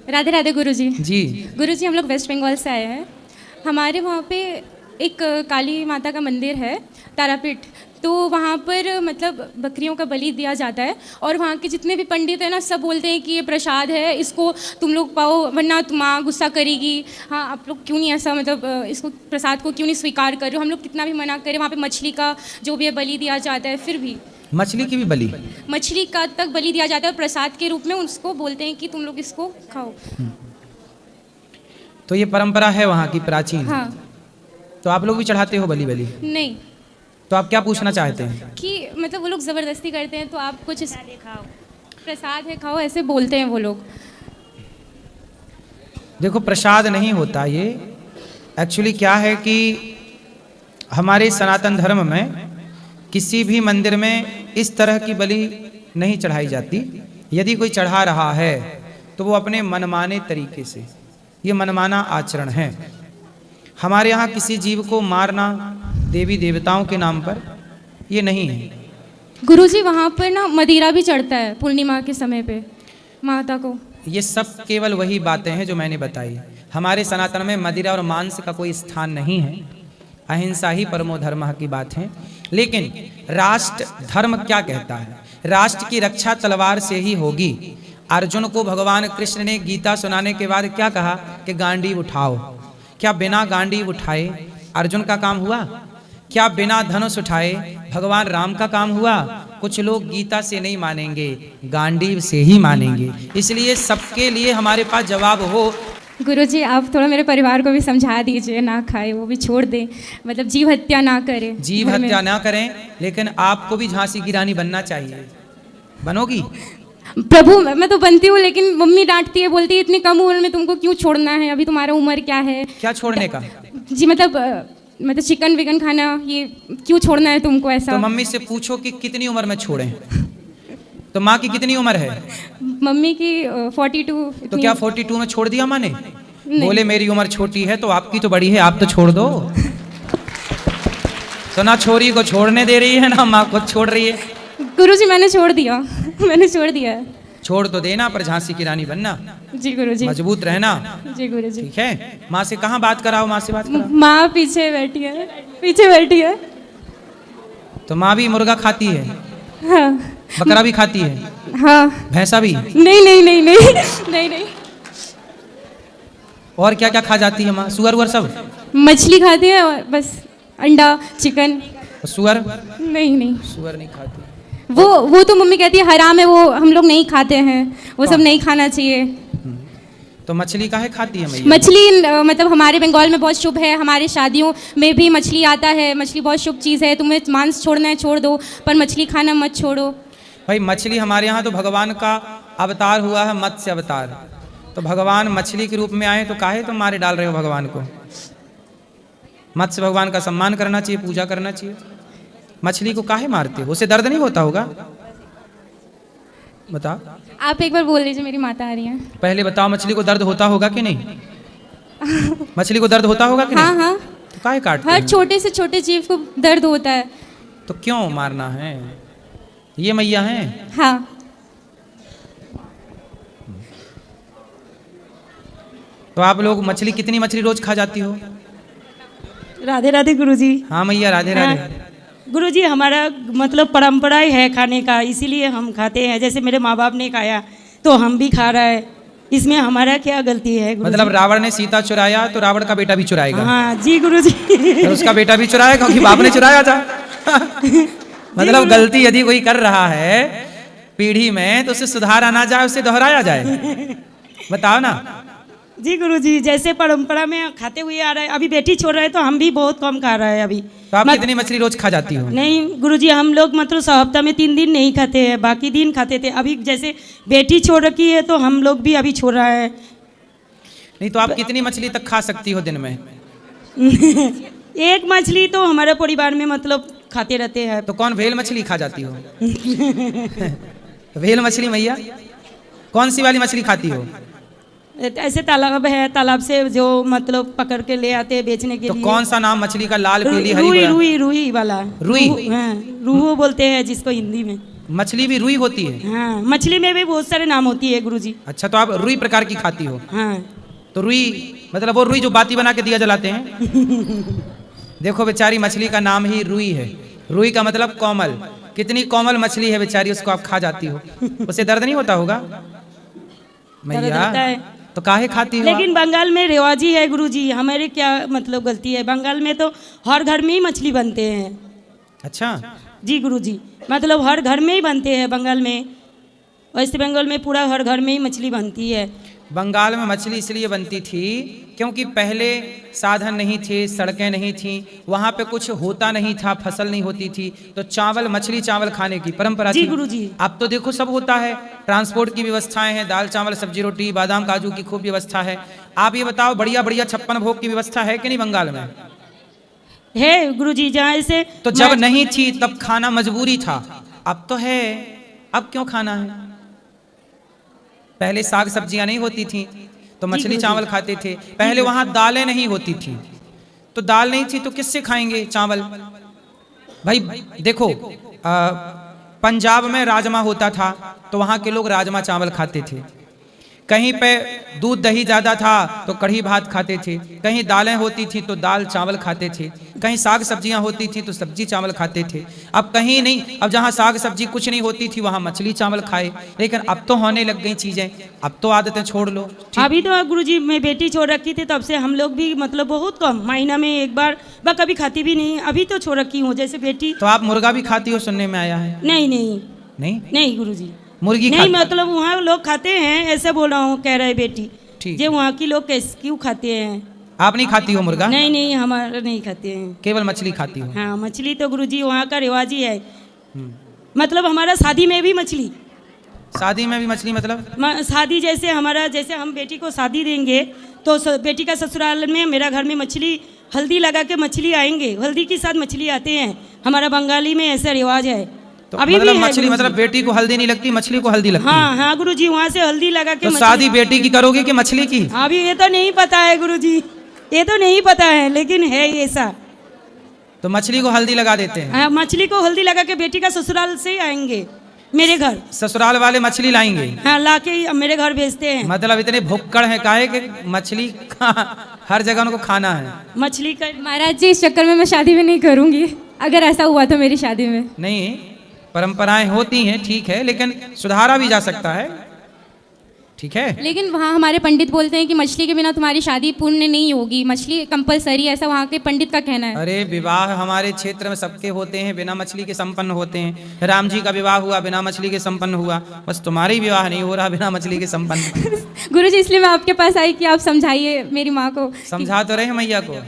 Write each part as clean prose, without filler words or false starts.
राधे राधे गुरुजी। जी गुरुजी, हम लोग वेस्ट बंगाल से आए हैं। हमारे वहाँ पे एक काली माता का मंदिर है, तारापीठ। तो वहाँ पर मतलब बकरियों का बलि दिया जाता है और वहाँ के जितने भी पंडित हैं ना, सब बोलते हैं कि ये प्रसाद है, इसको तुम लोग पाओ वरना माँ गुस्सा करेगी। हाँ, आप लोग क्यों नहीं ऐसा मतलब इसको प्रसाद को क्यों नहीं स्वीकार कर रहे हो? हम लोग कितना भी मना करें, वहाँ पे मछली का जो भी है बलि दिया जाता है, फिर भी मछली की भी बलि? मछली का तक बलि दिया जाता है प्रसाद के रूप में। उसको बोलते हैं कि तुम लोग इसको खाओ। तो ये परंपरा है वहाँ की प्राचीन? हाँ। तो आप लोग भी चढ़ाते हो बलि? बलि नहीं, तो आप क्या पूछना चाहते हैं? कि मतलब वो लोग ज़बरदस्ती करते हैं तो आप कुछ खाओ, प्रसाद है खाओ, ऐसे बोलते हैं वो लोग। देखो, प्रसाद नहीं होता ये। एक्चुअली क्या है कि हमारे सनातन धर्म में किसी भी मंदिर में इस तरह की बलि नहीं चढ़ाई जाती। यदि कोई चढ़ा रहा है तो वो अपने मनमाने तरीके से, ये मनमाना आचरण है। हमारे यहाँ किसी जीव को मारना देवी देवताओं के नाम पर ये नहीं है। गुरुजी, वहाँ पर ना मदिरा भी चढ़ता है पूर्णिमा के समय पे माता को। ये सब केवल वही बातें हैं जो मैंने बताई। हमारे सनातन में मदिरा और मांस का कोई स्थान नहीं है। अहिंसा ही परमो धर्म की बात है। लेकिन राष्ट्र धर्म क्या कहता है? राष्ट्र की रक्षा तलवार से ही होगी। अर्जुन को भगवान कृष्ण ने गीता सुनाने के बाद क्या कहा कि गांडीव उठाओ। क्या बिना गांडीव उठाए अर्जुन का काम हुआ? क्या बिना धनुष उठाए भगवान राम का काम हुआ? कुछ लोग गीता से नहीं मानेंगे, गांडीव से ही मानेंगे। इसलिए सबके लिए हमारे पास जवाब हो। गुरुजी, आप थोड़ा मेरे परिवार को भी समझा दीजिए, ना खाए, वो भी छोड़ दें, मतलब जीव हत्या ना करें। जीव हत्या ना करें, लेकिन आपको भी झांसी की रानी बनना चाहिए। बनोगी? प्रभु, मैं तो बनती हूँ, लेकिन मम्मी डांटती है, बोलती है इतनी कम उम्र में तुमको क्यों छोड़ना है, अभी तुम्हारा उम्र क्या है? क्या छोड़ने का? जी मतलब चिकन विकन खाना, ये क्यों छोड़ना है तुमको ऐसा? तो मम्मी से पूछो कि कितनी उम्र में छोड़ें। तो माँ की कितनी उम्र है? मम्मी की 42। तो क्या 42 में छोड़ दिया माँ ने? बोले मेरी उम्र छोटी है तो आपकी तो बड़ी है, आप तो छोड़ दो। तो ना छोरी को छोड़ने दे रही है ना माँ को छोड़ रही है। गुरुजी, मैंने छोड़ दिया, मैंने छोड़ दिया। छोड़ तो देना, पर झांसी की रानी बनना। जी गुरुजी। मजबूत रहना। जी गुरुजी। ठीक है। माँ से कहाँ बात कराओ, माँ से बात कराओ। माँ पीछे बैठी है, पीछे बैठी है। तो माँ भी मुर्गा खाती है? हाँ। बकरा भी खाती है? हाँ। भैंसा भी? नहीं नहीं नहीं नहीं नहीं नहीं। और क्या क्या खा जाती है माँ? सुअर वुअर सब? मछली खाती है और बस अंडा चिकन। सुअर? नहीं नहीं, सुअर नहीं खाती। वो तो मम्मी कहती है हराम है, वो हम लोग नहीं खाते हैं, वो सब नहीं खाना चाहिए। तो मछली काहे खाती है मैया? मछली मतलब हमारे बंगाल में बहुत शुभ है, हमारे शादियों में भी मछली आता है। मछली बहुत शुभ चीज़ है, तुम्हें मांस छोड़ना है छोड़ दो, पर मछली खाना मत छोड़ो। भाई मछली हमारे यहाँ तो भगवान का अवतार हुआ है, मत्स्य अवतार। तो भगवान मछली के रूप में आए तो काहे तुम मारे डाल रहे हो भगवान को? मत्स्य भगवान का सम्मान करना चाहिए, पूजा करना चाहिए। मछली को काहे मारते हो? उसे दर्द नहीं होता होगा? बताओ। आप एक बार बोल दीजिए, मेरी माता आ रही है। पहले बताओ, मछली को दर्द होता होगा कि नहीं? मछली को दर्द होता होगा कि नहीं? हाँ हाँ, तो काहे काटते हर हैं? छोटे से छोटे जीव को दर्द होता है। तो क्यों मारना है? ये मैया हैं? हाँ। तो आप लोग मछली, कितनी मछली रोज खा जाती हो? राधे राधे गुरुजी। हाँ मैया, राधे राधे। गुरुजी, हमारा मतलब परंपरा ही है खाने का, इसीलिए हम खाते हैं। जैसे मेरे माँ बाप ने खाया तो हम भी खा रहे हैं, इसमें हमारा क्या गलती है गुरुजी? मतलब रावण ने सीता चुराया तो रावण का बेटा भी चुराएगा? हाँ जी गुरुजी। तो उसका बेटा भी चुराएगा क्योंकि बाप ने चुराया था। मतलब गलती यदि कोई कर रहा है पीढ़ी में तो उसे सुधारा ना जाए, उसे दोहराया जाए। बताओ ना। जी गुरुजी, जैसे परंपरा में खाते हुए आ रहे हैं, अभी बेटी छोड़ रहे हैं तो हम भी बहुत कम खा रहे हैं अभी। तो आप कितनी मछली रोज खा जाती हो? नहीं गुरुजी, हम लोग मतलब हफ्ता में 3 दिन नहीं खाते हैं, बाकी दिन खाते थे। अभी जैसे बेटी छोड़ रखी है तो हम लोग भी अभी छोड़ रहा है। नहीं तो आप कितनी मछली तक खा सकती हो दिन में? एक मछली तो हमारे परिवार में मतलब खाते रहते हैं। तो कौन भेल मछली खा जाती हो? भेल मछली मैया, कौन सी वाली मछली खाती हो? ऐसे तालाब है, तालाब से जो मतलब पकड़ के ले आते हैं बेचने के तो लिए। कौन सा नाम मछली का? लाल पीली हरी? रुई रुई रुई वाला। रुई? हाँ, रूहू बोलते हैं जिसको हिंदी में। मछली भी रुई होती है? हाँ, मछली में भी बहुत सारे नाम होती है गुरुजी। अच्छा, तो आप रुई प्रकार की खाती हो? हाँ। तो रुई मतलब वो रुई जो बाती बना के दिया जलाते हैं? देखो बेचारी मछली का नाम ही रुई है। रुई का मतलब कोमल। कितनी कोमल मछली है बेचारी, उसको आप खा जाती हो, उसे दर्द नहीं होता होगा? मैया तो काहे खाती हो? लेकिन बंगाल में रिवाजी है गुरुजी, हमारे क्या मतलब गलती है? बंगाल में तो हर घर में ही मछली बनते हैं। अच्छा जी गुरुजी, मतलब हर घर में ही बनते हैं बंगाल में। वेस्ट बंगाल में पूरा हर घर में ही मछली बनती है। बंगाल में मछली इसलिए बनती थी क्योंकि पहले साधन नहीं थे, सड़कें नहीं थी, वहाँ पे कुछ होता नहीं था, फसल नहीं होती थी, तो चावल मछली चावल खाने की परंपरा जी थी। गुरुजी। अब तो देखो सब होता है, ट्रांसपोर्ट की व्यवस्थाएं हैं, दाल चावल सब्जी रोटी बादाम काजू की खूब व्यवस्था है। आप ये बताओ, बढ़िया बढ़िया 56 भोग की व्यवस्था है कि नहीं बंगाल में? है गुरुजी, जहाँ से तो जब नहीं थी तब खाना मजबूरी था, अब तो है, अब क्यों खाना है? पहले साग सब्जियां नहीं होती थी तो मछली चावल खाते थे। पहले वहां दालें नहीं होती थी, तो दाल नहीं थी तो किससे खाएंगे चावल? भाई देखो, पंजाब में राजमा होता था तो वहां के लोग राजमा चावल खाते थे। कहीं पे दूध दही ज्यादा था तो कढ़ी भात खाते थे, कहीं दालें होती थी तो दाल चावल खाते थे, कहीं साग सब्जियां होती थी तो सब्जी चावल खाते थे। अब कहीं नहीं, अब जहां साग सब्जी कुछ नहीं होती थी वहां मछली चावल खाए। लेकिन अब तो होने लग गई चीजें, अब तो आदतें छोड़ लो। अभी तो गुरुजी मैं बेटी छोड़ रखी थी, तब से हम लोग भी मतलब बहुत कम, महीना में एक बार, मैं कभी खाती भी नहीं, अभी तो छोड़ रखी हूँ। जैसे बेटी। तो आप मुर्गा भी खाती हो सुनने में आया है? नहीं नहीं नहीं नहीं गुरुजी, मुर्गी नहीं, खाती? मतलब वहाँ लोग खाते हैं ऐसे बोल रहा हूँ, कह रहे बेटी। ठीक। जे वहाँ की लोग कैसे क्यों खाते हैं? आप नहीं खाती हो मुर्गा? नहीं नहीं, हमारे नहीं खाते हैं, केवल मछली खाती हो? हाँ, मछली तो गुरुजी वहाँ का रिवाज ही है। मतलब हमारा शादी में भी मछली। शादी में भी मछली मतलब? शादी जैसे हमारा, जैसे हम बेटी को शादी देंगे तो बेटी का ससुराल में मेरा घर में मछली, हल्दी लगा के मछली आएंगे, हल्दी के साथ मछली आते हैं। हमारा बंगाली में ऐसा रिवाज है। तो अभी मतलब भी है मछली, मतलब बेटी को हल्दी नहीं लगती, मछली को हल्दी लगती? हाँ हाँ गुरुजी, वहाँ से हल्दी लगा के तो शादी बेटी की करोगे कि मछली की? अभी ये तो नहीं पता है गुरुजी, ये तो नहीं पता है, लेकिन है ऐसा। तो मछली को हल्दी लगा देते हैं? हाँ, मछली को हल्दी लगा के बेटी का ससुराल से आएंगे मेरे घर। ससुराल वाले मछली लाएंगे? हाँ, ला के मेरे घर भेजते हैं। मतलब इतने भुक्कड़ हैं काहे कि मछली हर जगह उनको खाना है। मछली का महाराज जी, इस चक्कर में मैं शादी भी नहीं करूंगी, अगर ऐसा हुआ तो मेरी शादी में। नहीं, परंपराएं होती हैं, ठीक है, लेकिन सुधारा भी जा सकता है, ठीक है। लेकिन वहाँ हमारे पंडित बोलते हैं कि मछली के बिना तुम्हारी शादी पूर्ण नहीं होगी, मछली कंपलसरी, ऐसा वहाँ के पंडित का कहना है। अरे विवाह हमारे क्षेत्र में सबके होते हैं, बिना मछली के संपन्न होते हैं। राम जी का विवाह हुआ बिना मछली के संपन्न हुआ, बस तुम्हारी विवाह नहीं हो रहा बिना मछली के संपन्न। गुरुजी, इसलिए मैं आपके पास आई कि आप समझाइए मेरी माँ को। समझा तो रहे मैया को।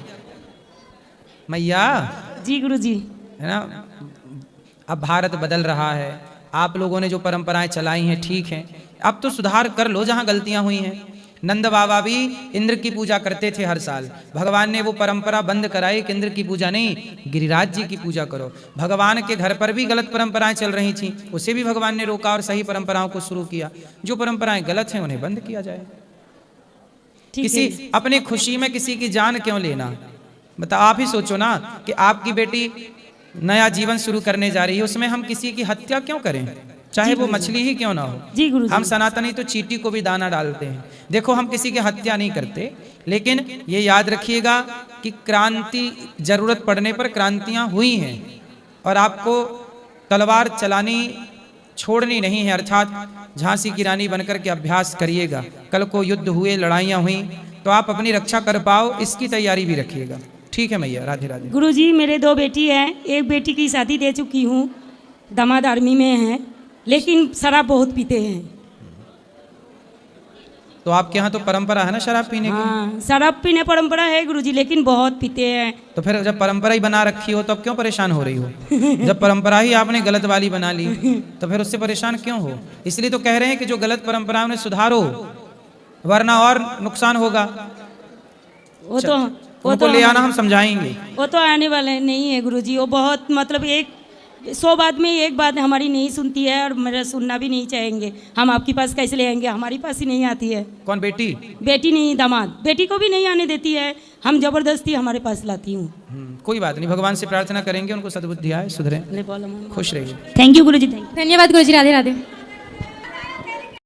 मैया जी गुरुजी, है ना, अब भारत बदल रहा है, आप लोगों ने जो परंपराएं चलाई हैं ठीक हैं, अब तो सुधार कर लो जहां गलतियां हुई हैं। नंद बाबा भी इंद्र की पूजा करते थे हर साल, भगवान ने वो परंपरा बंद कराई कि इंद्र की पूजा नहीं, गिरिराज जी की पूजा करो। भगवान के घर पर भी गलत परंपराएं चल रही थी, उसे भी भगवान ने रोका और सही परंपराओं को शुरू किया। जो परंपराएं गलत हैं उन्हें बंद किया जाए। किसी अपनी खुशी में किसी की जान क्यों लेना? बता, आप ही सोचो ना कि आपकी बेटी नया जीवन शुरू करने जा रही है, उसमें हम किसी की हत्या क्यों करें, चाहे वो मछली ही क्यों ना हो। जी गुरुजी। हम सनातनी तो चींटी को भी दाना डालते हैं। देखो, हम किसी की हत्या नहीं करते, लेकिन ये याद रखिएगा कि क्रांति, जरूरत पड़ने पर क्रांतियां हुई हैं और आपको तलवार चलानी छोड़नी नहीं है, अर्थात झांसी की रानी बनकर के अभ्यास करिएगा। कल को युद्ध हुए, लड़ाइयाँ हुई तो आप अपनी रक्षा कर पाओ, इसकी तैयारी भी रखिएगा। ठीक है मैया, राधे राधे। गुरुजी, मेरे 2 बेटी हैं, एक बेटी की शादी दे चुकी हूँ, दामाद आर्मी में है, लेकिन शराब बहुत पीते हैं। तो आपके यहाँ तो परंपरा है ना शराब पीने की? हाँ, शराब पीने परंपरा है गुरुजी, लेकिन बहुत पीते हैं। तो फिर जब परंपरा ही बना रखी हो तो अब क्यों परेशान हो रही हो? जब परंपरा ही आपने गलत वाली बना ली तो फिर उससे परेशान क्यों हो? इसलिए तो कह रहे हैं कि जो गलत परंपराओं ने सुधारो, वरना और नुकसान होगा। वो तो ले आना, हम समझाएंगे। वो तो आने वाले नहीं है गुरुजी, वो बहुत मतलब 100 बात में एक बात हमारी नहीं सुनती है और मेरा सुनना भी नहीं चाहेंगे। हम आपके पास कैसे ले आएंगे, हमारी पास ही नहीं आती है। कौन बेटी? बेटी नहीं, दामाद। बेटी को भी नहीं आने देती है, हम जबरदस्ती हमारे पास लाती हूँ। कोई बात नहीं, भगवान से प्रार्थना करेंगे उनको सद्बुद्धि आए, सुधरे, खुश रहिए। Thank you Guru ji, thank you. धन्यवाद गुरुजी, राधे राधे।